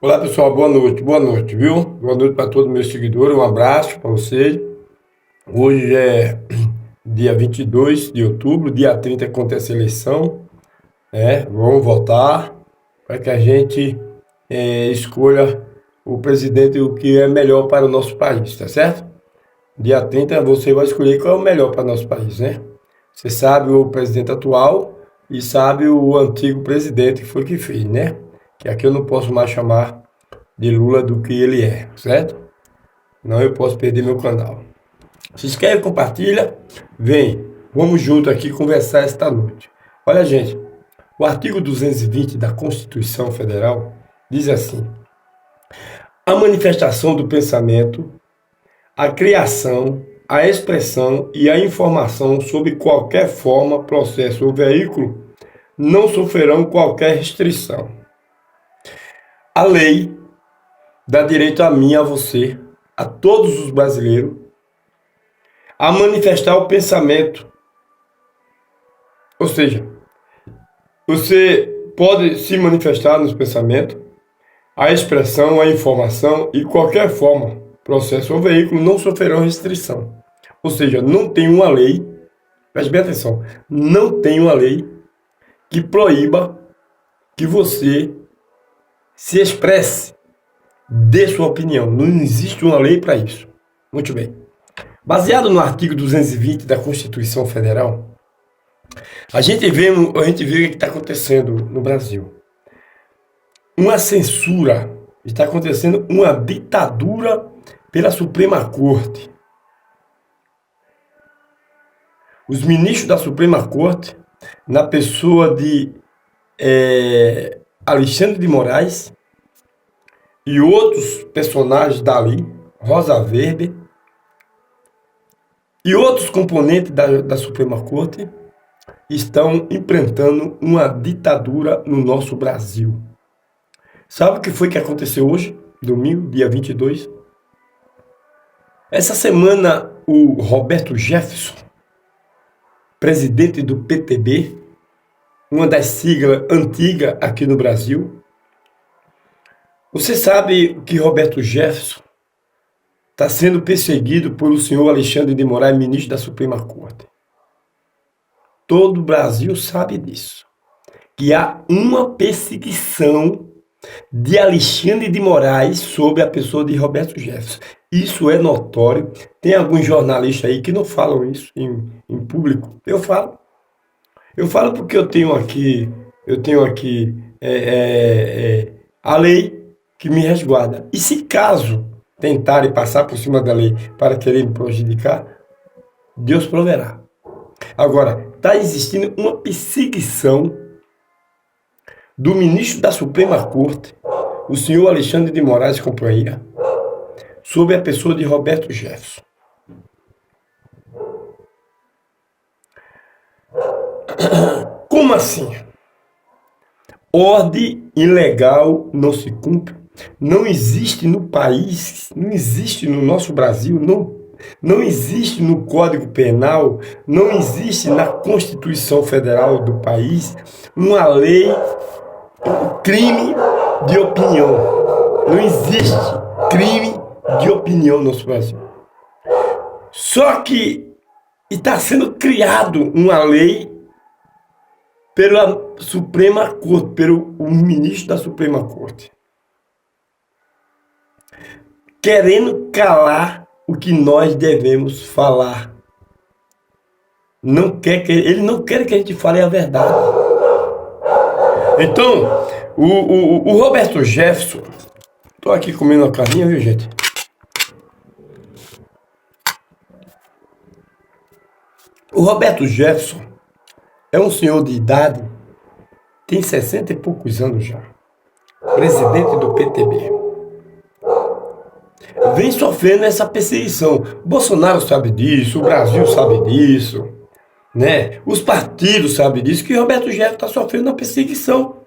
Olá pessoal, boa noite, viu? Boa noite para todos os meus seguidores, um abraço para vocês. Hoje é dia 22 de outubro, dia 30 acontece a eleição, vamos votar para que a gente escolha o presidente o que é melhor para o nosso país, tá certo? Dia 30 você vai escolher qual é o melhor para o nosso país, né? Você sabe o presidente atual e sabe o antigo presidente que foi que fez, né? Que aqui eu não posso mais chamar de Lula do que ele é, certo? Não eu posso perder meu canal. Se inscreve, compartilha, vem, vamos junto aqui conversar esta noite. Olha, gente, o artigo 220 da Constituição Federal diz assim: a manifestação do pensamento, a criação, a expressão e a informação sob qualquer forma, processo ou veículo não sofrerão qualquer restrição. A lei dá direito a mim, a você, a todos os brasileiros, a manifestar o pensamento. Ou seja, você pode se manifestar nos pensamentos, a expressão, a informação e qualquer forma, processo ou veículo não sofrerão restrição. Ou seja, não tem uma lei, preste bem atenção, não tem uma lei que proíba que você se expresse, dê sua opinião. Não existe uma lei para isso. Muito bem. Baseado no artigo 220 da Constituição Federal, a gente vê o que está acontecendo no Brasil. Uma censura, está acontecendo uma ditadura pela Suprema Corte. Os ministros da Suprema Corte, na pessoa de Alexandre de Moraes e outros personagens dali, Rosa Weber, e outros componentes da Suprema Corte, estão enfrentando uma ditadura no nosso Brasil. Sabe o que foi que aconteceu hoje, domingo, dia 22? Essa semana, o Roberto Jefferson, presidente do PTB, uma das siglas antigas aqui no Brasil. Você sabe que Roberto Jefferson está sendo perseguido pelo senhor Alexandre de Moraes, ministro da Suprema Corte. Todo o Brasil sabe disso. Que há uma perseguição de Alexandre de Moraes sobre a pessoa de Roberto Jefferson. Isso é notório. Tem alguns jornalistas aí que não falam isso em público. Eu falo. Eu falo porque eu tenho aqui a lei que me resguarda. E se caso tentarem passar por cima da lei para querer me prejudicar, Deus proverá. Agora, está existindo uma perseguição do ministro da Suprema Corte, o senhor Alexandre de Moraes e companhia, sobre a pessoa de Roberto Jefferson. Como assim? Ordem ilegal não se cumpre. Não existe no país, não existe no nosso Brasil, não existe no Código Penal, não existe na Constituição Federal do país uma lei, crime de opinião. Não existe crime de opinião no nosso Brasil. Só que está sendo criado uma lei pela Suprema Corte, pelo ministro da Suprema Corte, querendo calar o que nós devemos falar. Ele não quer que a gente fale a verdade. Então, o Roberto Jefferson, estou aqui comendo uma carninha, viu, gente? O Roberto Jefferson é um senhor de idade, tem 60 e poucos anos já, presidente do PTB. Vem sofrendo essa perseguição. Bolsonaro sabe disso, o Brasil sabe disso, né? Os partidos sabem disso, que Roberto Jefferson está sofrendo uma perseguição.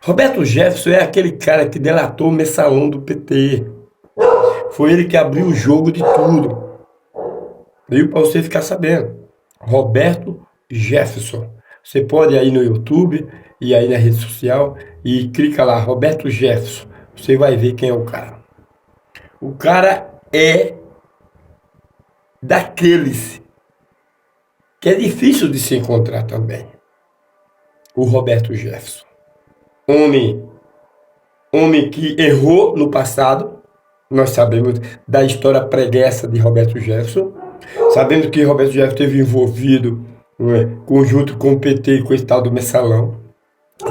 Roberto Jefferson é aquele cara que delatou o mensalão do PT. Foi ele que abriu o jogo de tudo. Viu? Para você ficar sabendo. Roberto Jefferson. Você pode ir aí no YouTube e aí na rede social e clica lá, Roberto Jefferson. Você vai ver quem é o cara. O cara é daqueles que é difícil de se encontrar também. O Roberto Jefferson. Homem que errou no passado. Nós sabemos da história pregressa de Roberto Jefferson. Sabemos que Roberto Jefferson esteve envolvido, não é, conjunto com o PT e com esse tal do Mensalão.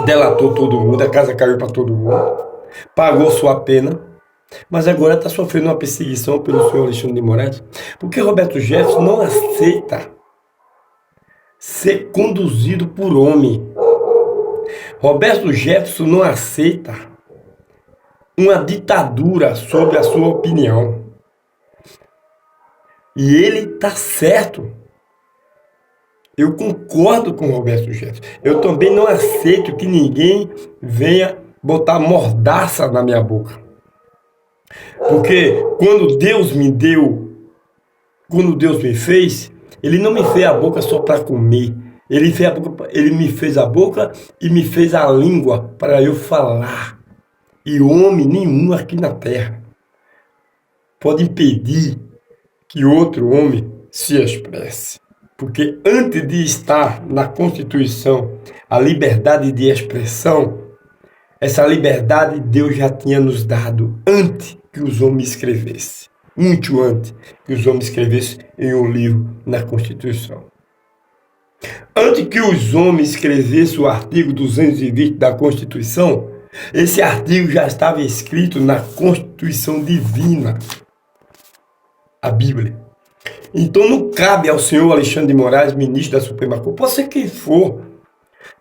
Delatou todo mundo, a casa caiu para todo mundo. Pagou sua pena. Mas agora está sofrendo uma perseguição pelo senhor Alexandre de Moraes. Porque Roberto Jefferson não aceita ser conduzido por homem. Roberto Jefferson não aceita uma ditadura sobre a sua opinião. E ele está certo. Eu concordo com Roberto Jefferson. Eu também não aceito que ninguém venha botar mordaça na minha boca. Porque quando Deus me deu, quando Deus me fez, Ele não me fez a boca só para comer. Ele me fez a boca e me fez a língua para eu falar. E homem nenhum aqui na terra pode impedir que outro homem se expresse. Porque antes de estar na Constituição a liberdade de expressão, essa liberdade Deus já tinha nos dado antes que os homens escrevessem. Muito antes que os homens escrevessem em um livro na Constituição. Antes que os homens escrevessem o artigo 220 da Constituição, esse artigo já estava escrito na Constituição Divina, a Bíblia. Então não cabe ao senhor Alexandre de Moraes, ministro da Suprema Corte, pode ser quem for,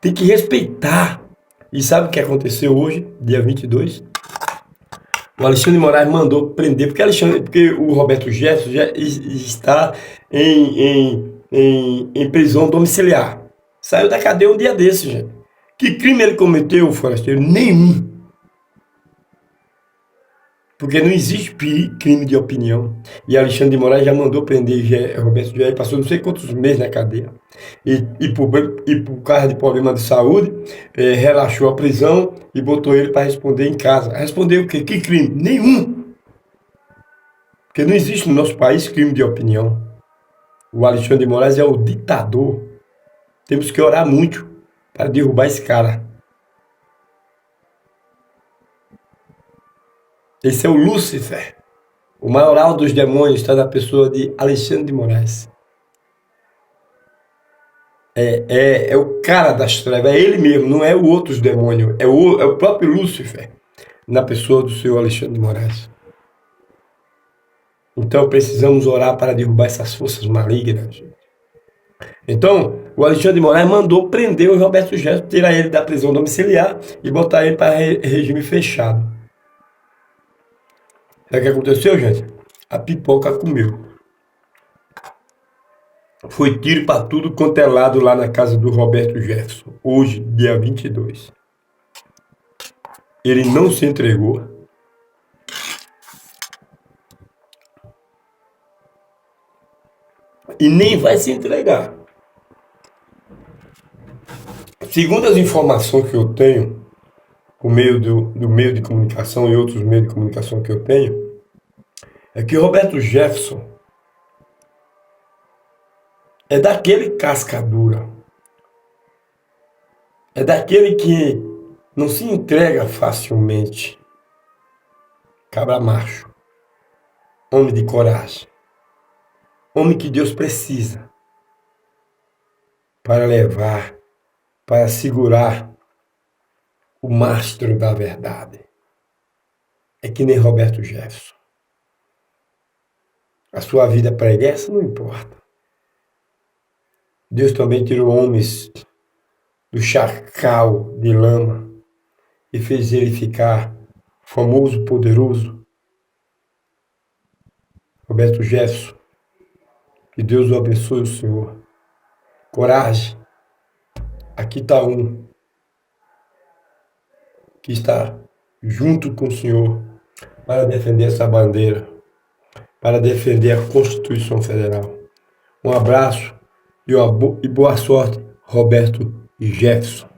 tem que respeitar. E sabe o que aconteceu hoje, dia 22? O Alexandre de Moraes mandou prender, porque o Roberto Jefferson já está em prisão domiciliar. Saiu da cadeia um dia desse, gente. Que crime ele cometeu, forasteiro? Nenhum. Porque não existe crime de opinião. E Alexandre de Moraes já mandou prender Roberto Jefferson, passou não sei quantos meses na cadeia. E por causa de problema de saúde, relaxou a prisão e botou ele para responder em casa. Respondeu o quê? Que crime? Nenhum. Porque não existe no nosso país crime de opinião. O Alexandre de Moraes é o ditador. Temos que orar muito para derrubar esse cara. Esse é o Lúcifer. O maioral dos demônios está na pessoa de Alexandre de Moraes. É o cara das trevas, é ele mesmo, não é o outros demônios. É o próprio Lúcifer na pessoa do senhor Alexandre de Moraes. Então precisamos orar para derrubar essas forças malignas. Então, o Alexandre de Moraes mandou prender o Roberto Jefferson, tirar ele da prisão domiciliar e botar ele para regime fechado. Sabe o que aconteceu, gente? A pipoca comeu. Foi tiro para tudo quanto é lado lá na casa do Roberto Jefferson. Hoje, dia 22. Ele não se entregou. E nem vai se entregar. Segundo as informações que eu tenho, por meio do meio de comunicação e outros meios de comunicação que eu tenho, é que Roberto Jefferson é daquele casca dura, é daquele que não se entrega facilmente, cabra macho, homem de coragem, homem que Deus precisa para levar, para segurar o mastro da verdade. É que nem Roberto Jefferson. A sua vida preguiça não importa. Deus também tirou homens do chacal de lama e fez ele ficar famoso, poderoso. Roberto Jefferson, que Deus o abençoe, o Senhor. Coragem. Aqui está um que está junto com o Senhor para defender essa bandeira, para defender a Constituição Federal. Um abraço e boa sorte, Roberto Jefferson.